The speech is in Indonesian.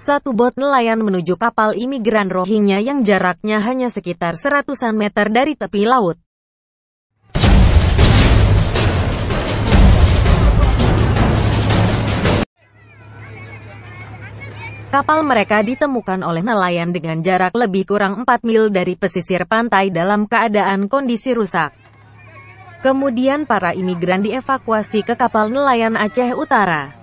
Satu bot nelayan menuju kapal imigran Rohingya yang jaraknya hanya sekitar seratusan meter dari tepi laut. Kapal mereka ditemukan oleh nelayan dengan jarak lebih kurang 4 mil dari pesisir pantai dalam keadaan kondisi rusak. Kemudian para imigran dievakuasi ke kapal nelayan Aceh Utara.